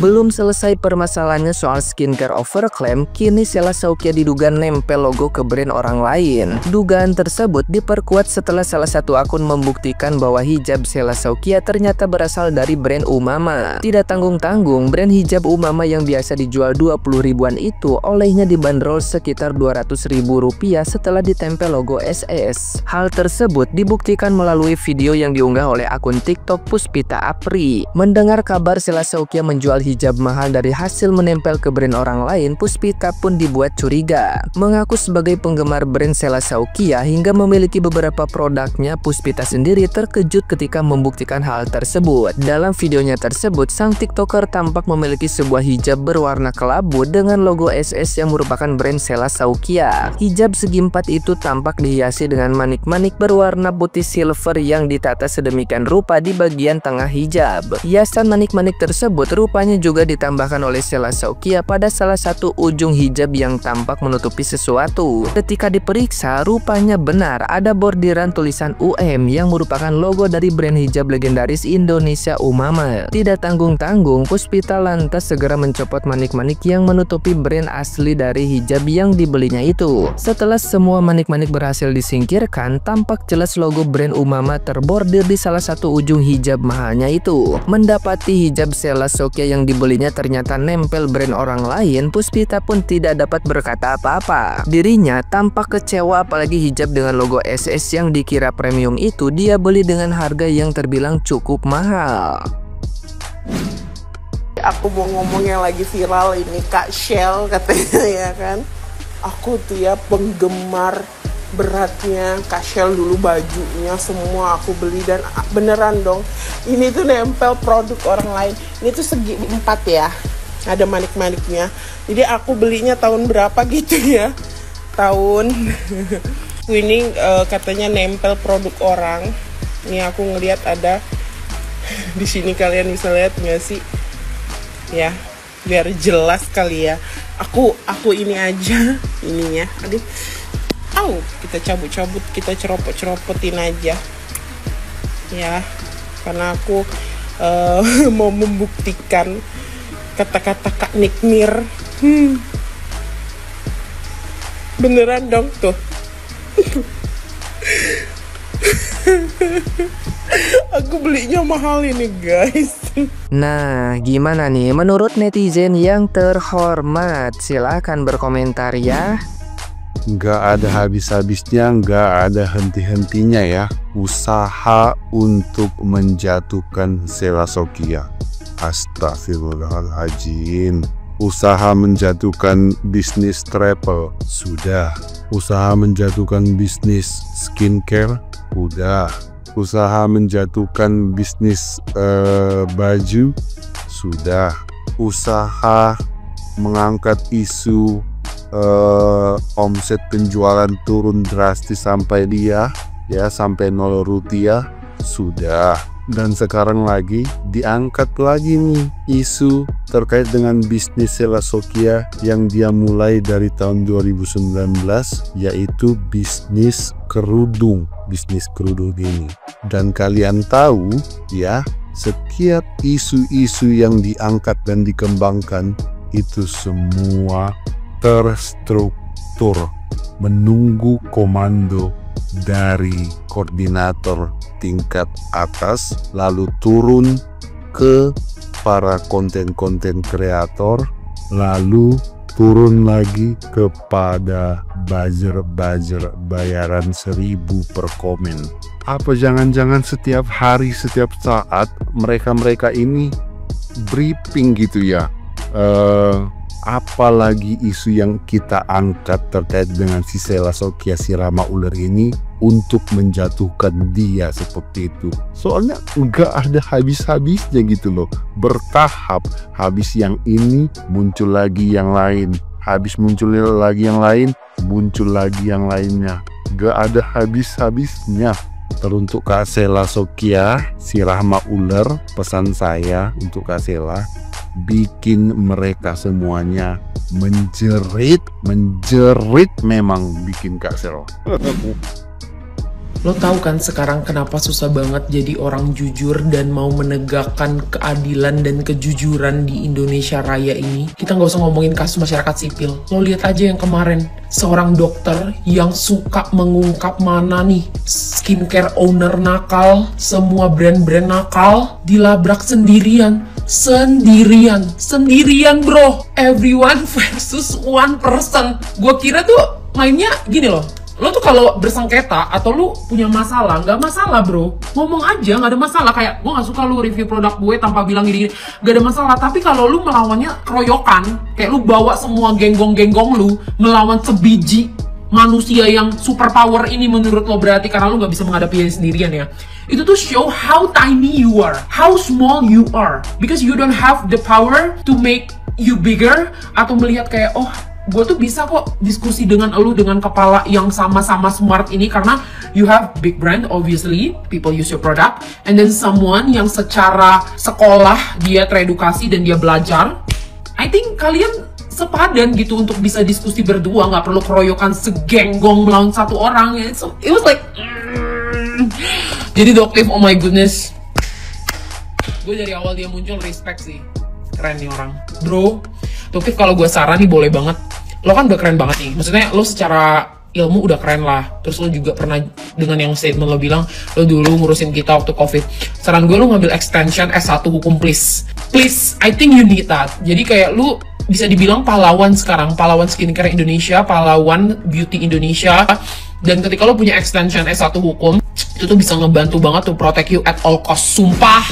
Belum selesai permasalahannya soal skincare overclaim, kini Sheila Shaukia diduga nempel logo ke brand orang lain. Dugaan tersebut diperkuat setelah salah satu akun membuktikan bahwa hijab Sheila Shaukia ternyata berasal dari brand Umama. Tidak tanggung-tanggung, brand hijab Umama yang biasa dijual 20 ribuan itu olehnya dibanderol sekitar 200 ribu rupiah setelah ditempel logo SS. Hal tersebut dibuktikan melalui video yang diunggah oleh akun TikTok Puspita Apri. Mendengar kabar Sheila Shaukia menjual hijab mahal dari hasil menempel ke brand orang lain, Puspita pun dibuat curiga. Mengaku sebagai penggemar brand Sheila Shaukia hingga memiliki beberapa produknya, Puspita sendiri terkejut ketika membuktikan hal tersebut. Dalam videonya tersebut, sang TikToker tampak memiliki sebuah hijab berwarna kelabu dengan logo SS yang merupakan brand Sheila Shaukia. Hijab segi empat itu tampak dihiasi dengan manik-manik berwarna putih silver yang ditata sedemikian rupa di bagian tengah hijab. Hiasan manik-manik tersebut rupanya juga ditambahkan oleh Sheila Shaukia pada salah satu ujung hijab yang tampak menutupi sesuatu. Ketika diperiksa, rupanya benar ada bordiran tulisan UM yang merupakan logo dari brand hijab legendaris Indonesia Umama. Tidak tanggung-tanggung, Puspita lantas segera mencopot manik-manik yang menutupi brand asli dari hijab yang dibelinya itu. Setelah semua manik-manik berhasil disingkirkan, tampak jelas logo brand Umama terbordir di salah satu ujung hijab mahalnya itu. Mendapati hijab Sheila Shaukia yang dibelinya ternyata nempel brand orang lain, Puspita pun tidak dapat berkata apa-apa. Dirinya tampak kecewa, apalagi hijab dengan logo SS yang dikira premium itu dia beli dengan harga yang terbilang cukup mahal. Aku mau ngomong yang lagi viral ini, Kak Shell katanya ya kan. Aku tuh ya penggemar beratnya Kak Shell dulu, bajunya semua aku beli dan beneran dong. Ini tuh nempel produk orang lain. Ini tuh segi empat ya, ada manik-maniknya. Jadi aku belinya tahun berapa gitu ya, tahun ini katanya nempel produk orang. Ini aku ngelihat ada di sini, kalian bisa lihat nggak sih? Ya, biar jelas kali ya. Aku ini aja ininya. Aduh. Kita cabut-cabut, kita ceropot-ceropotin aja. Ya, karena aku mau membuktikan kata-kata Kak Nikmir. Beneran dong tuh. Aku belinya mahal ini guys. Nah, gimana nih menurut netizen yang terhormat? Silahkan berkomentar ya. Nggak ada habis-habisnya, nggak ada henti-hentinya ya usaha untuk menjatuhkan Sheila Shaukia. Astagfirullahaladzim. Usaha menjatuhkan bisnis travel sudah, usaha menjatuhkan bisnis skincare udah, usaha menjatuhkan bisnis baju sudah, usaha mengangkat isu omset penjualan turun drastis sampai sampai 0 rupiah sudah. Dan sekarang lagi diangkat lagi nih isu terkait dengan bisnis Sheila Shaukia yang dia mulai dari tahun 2019, yaitu bisnis kerudung ini. Dan kalian tahu ya, setiap isu-isu yang diangkat dan dikembangkan itu semua terstruktur, menunggu komando dari koordinator tingkat atas, lalu turun ke para konten kreator, lalu turun lagi kepada buzzer bayaran 1000 per komen. Apa jangan-jangan setiap hari, setiap saat mereka ini briefing gitu ya? Apalagi isu yang kita angkat terkait dengan si Sheila Shaukia, si Rama Ular ini, untuk menjatuhkan dia seperti itu. Soalnya nggak ada habis-habisnya gitu loh, bertahap. Habis yang ini muncul lagi yang lain, habis muncul lagi yang lain, muncul lagi yang lainnya. Nggak ada habis-habisnya. Teruntuk Kak Sheila Shaukia, si Rama Ular, pesan saya untuk Kak Sheila, bikin mereka semuanya menjerit memang, bikin Kak Sheila. Lo tahu kan sekarang kenapa susah banget jadi orang jujur dan mau menegakkan keadilan dan kejujuran di Indonesia Raya ini? Kita nggak usah ngomongin kasus masyarakat sipil. Lo lihat aja yang kemarin, seorang dokter yang suka mengungkap mana nih skincare owner nakal, semua brand-brand nakal, dilabrak sendirian bro. Everyone versus one person. Gue kira tuh mainnya gini loh, lo tuh kalau bersengketa atau lo punya masalah, nggak masalah bro, ngomong aja, nggak ada masalah. Kayak gue nggak suka lo review produk gue tanpa bilang gini, nggak ada masalah. Tapi kalau lo melawannya keroyokan, kayak lo bawa semua genggong-genggong lo melawan sebiji manusia yang super power ini, menurut lo berarti karena lo nggak bisa menghadapi diri sendirian ya. Itu tuh show how tiny you are, how small you are, because you don't have the power to make you bigger, atau melihat kayak, oh gue tuh bisa kok diskusi dengan elu dengan kepala yang sama-sama smart ini, karena you have big brand, obviously people use your product, and then someone yang secara sekolah dia teredukasi dan dia belajar. I think kalian sepadan gitu untuk bisa diskusi berdua, nggak perlu keroyokan segenggong melawan satu orang ya. So, it was like jadi Doktif, oh my goodness, gue dari awal dia muncul respect sih, keren nih orang bro. Doktif, kalau gue saran nih boleh banget, lo kan udah keren banget nih, maksudnya lo secara ilmu udah keren lah, terus lo juga pernah dengan yang statement lo bilang lo dulu ngurusin kita waktu COVID. Saran gue lo ngambil extension S1 hukum please, I think you need that. Jadi kayak lo bisa dibilang pahlawan sekarang, pahlawan skincare Indonesia, pahlawan beauty Indonesia. Dan ketika lo punya extension S1 hukum, itu tuh bisa ngebantu banget to protect you at all cost, sumpah.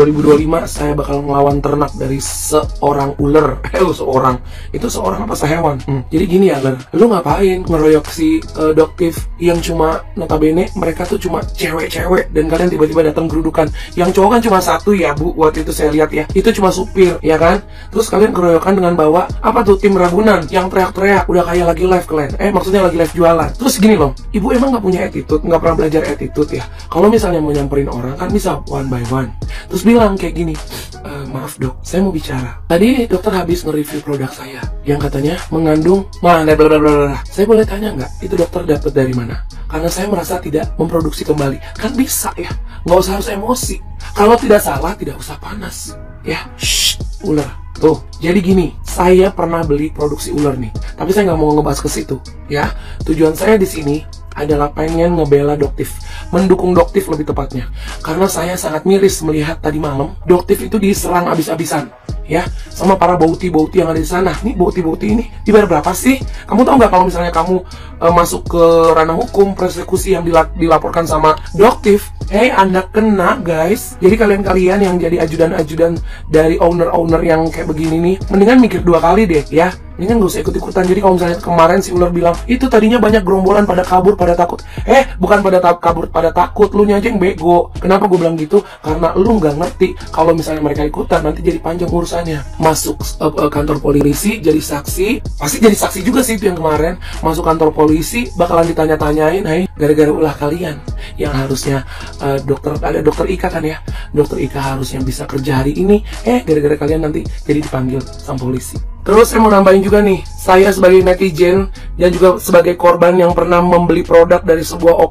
2025 saya bakal ngelawan ternak dari seorang ular. Seorang itu seorang apa sehewan? Jadi gini ya, lu ngapain ngeroyok si Doktif yang cuma notabene mereka tuh cuma cewek-cewek, dan kalian tiba-tiba datang gerudukan. Yang cowok kan cuma satu ya bu, waktu itu saya lihat ya, itu cuma supir ya kan. Terus kalian keroyokan dengan bawa apa tuh tim Ragunan yang teriak-teriak udah kayak lagi live kalian. Maksudnya lagi live jualan. Terus gini loh, ibu emang nggak punya attitude, nggak pernah belajar attitude ya. Kalau misalnya mau nyamperin orang kan bisa one by one. Terus bilang kayak gini, maaf dok, saya mau bicara. Tadi dokter habis nge-review produk saya yang katanya mengandung blablabla. Saya boleh tanya nggak, itu dokter dapat dari mana? Karena saya merasa tidak memproduksi kembali. Kan bisa ya, nggak usah harus emosi. Kalau tidak salah, tidak usah panas. Ya, shh, ular. Tuh, jadi gini, saya pernah beli produksi ular nih, tapi saya nggak mau ngebahas ke situ. Ya, tujuan saya di sini adalah pengen ngebela Doktif, mendukung Doktif lebih tepatnya, karena saya sangat miris melihat tadi malam Doktif itu diserang abis-abisan ya sama para bauti-bauti yang ada di sana. Nih bauti-bauti ini dibayar berapa sih? Kamu tahu nggak kalau misalnya kamu masuk ke ranah hukum persekusi yang dilaporkan sama Doktif, Anda kena guys. Jadi kalian-kalian yang jadi ajudan-ajudan dari owner-owner yang kayak begini nih, mendingan mikir dua kali deh ya. Ini kan gak usah ikut-ikutan. Jadi kalau misalnya kemarin si ular bilang, itu tadinya banyak gerombolan pada kabur, pada takut. Bukan pada kabur, pada takut. Lu aja yang bego. Kenapa gue bilang gitu? Karena lu nggak ngerti kalau misalnya mereka ikutan, nanti jadi panjang urusannya. Masuk kantor polisi, jadi saksi. Pasti jadi saksi juga sih itu yang kemarin. Masuk kantor polisi, bakalan ditanya-tanyain, hey, gara-gara ulah kalian. Yang harusnya ada dokter Ika kan ya. Dokter Ika harusnya bisa kerja hari ini. Gara-gara kalian nanti jadi dipanggil sama polisi. Terus saya mau nambahin juga nih, saya sebagai netizen dan juga sebagai korban yang pernah membeli produk dari sebuah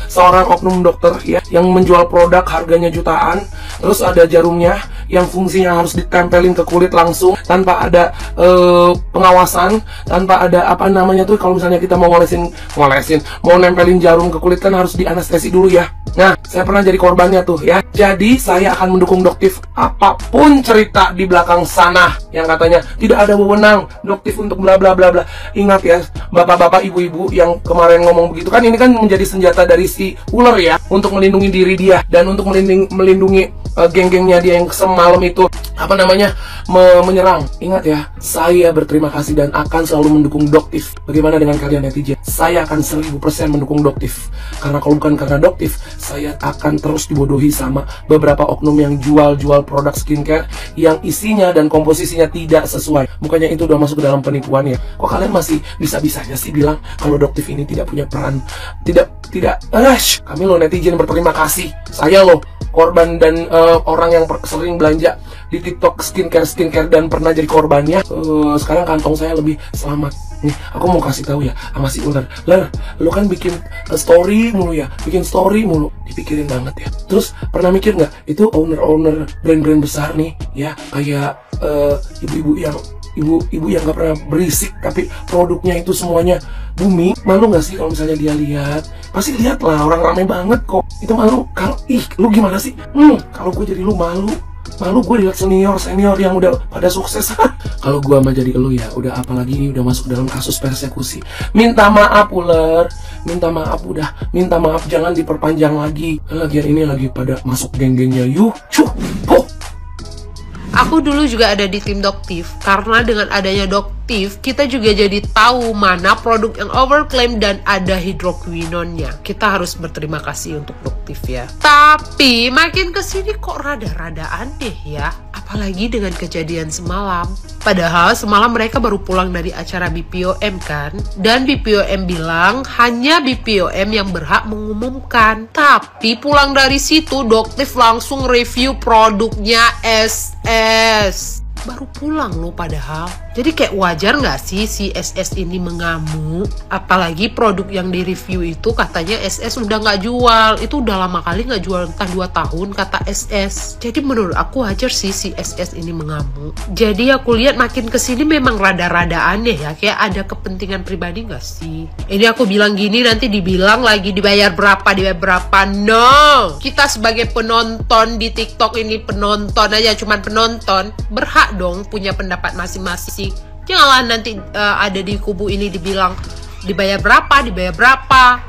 seorang oknum dokter ya, yang menjual produk harganya jutaan, terus ada jarumnya yang fungsinya harus ditempelin ke kulit langsung tanpa ada pengawasan, tanpa ada apa namanya tuh, kalau misalnya kita mau mau nempelin jarum ke kulit kan harus dianestesi dulu ya. Nah, saya pernah jadi korbannya tuh ya. Jadi saya akan mendukung Doktif apapun cerita di belakang sana yang katanya tidak ada wewenang Doktif untuk bla bla bla bla. Ingat ya, bapak-bapak, ibu-ibu yang kemarin ngomong begitu kan, ini kan menjadi senjata dari si ular ya, untuk melindungi diri dia dan untuk melindungi geng-gengnya dia yang semalam itu menyerang. Ingat ya, saya berterima kasih dan akan selalu mendukung Doktif. Bagaimana dengan kalian netizen? Saya akan 1000% mendukung Doktif, karena kalau bukan karena Doktif, saya akan terus dibodohi sama beberapa oknum yang jual produk skincare yang isinya dan komposisinya tidak sesuai. Bukannya itu udah masuk ke dalam penipuan ya? Kok kalian masih bisa-bisanya sih bilang kalau Doktif ini tidak punya peran? Kami lo netizen berterima kasih. Saya loh korban dan orang yang sering belanja di TikTok skincare dan pernah jadi korbannya. Sekarang kantong saya lebih selamat. nih aku mau kasih tahu ya sama si Ular. Ler, lu kan bikin story mulu ya, bikin story mulu, dipikirin banget ya. Terus pernah mikir nggak itu owner brand-brand besar nih ya, kayak ibu-ibu yang nggak pernah berisik tapi produknya itu semuanya booming, malu nggak sih kalau misalnya dia lihat? Pasti lihat lah, orang rame banget kok. Itu malu. Kalau lu gimana sih? Kalau gue jadi lu malu gue lihat senior yang udah pada sukses. Kalau gue mah jadi lu ya udah, apalagi ini udah masuk dalam kasus persekusi. Minta maaf Ular, minta maaf, jangan diperpanjang lagi. Lagian ini lagi pada masuk geng-gengnya po. Aku dulu juga ada di tim Doktif, karena dengan adanya Doktif, kita juga jadi tahu mana produk yang overclaim dan ada hidroquinonnya. Kita harus berterima kasih untuk Doktif ya. Tapi makin kesini kok rada-rada aneh ya, apalagi dengan kejadian semalam. Padahal semalam mereka baru pulang dari acara BPOM kan, dan BPOM bilang hanya BPOM yang berhak mengumumkan. Tapi pulang dari situ Doktif langsung review produknya SS. Baru pulang loh padahal. Jadi kayak wajar nggak sih si SS ini mengamuk? Apalagi produk yang direview itu katanya SS udah nggak jual. Itu udah lama kali nggak jual, entah 2 tahun kata SS. Jadi menurut aku wajar sih si SS ini mengamuk. Jadi aku lihat makin kesini memang rada-rada aneh ya. Kayak ada kepentingan pribadi nggak sih? Ini aku bilang gini nanti dibilang lagi dibayar berapa. No! Kita sebagai penonton di TikTok ini, penonton aja, cuman penonton, berhak dong punya pendapat masing-masing. Janganlah nanti ada di kubu ini dibilang dibayar berapa.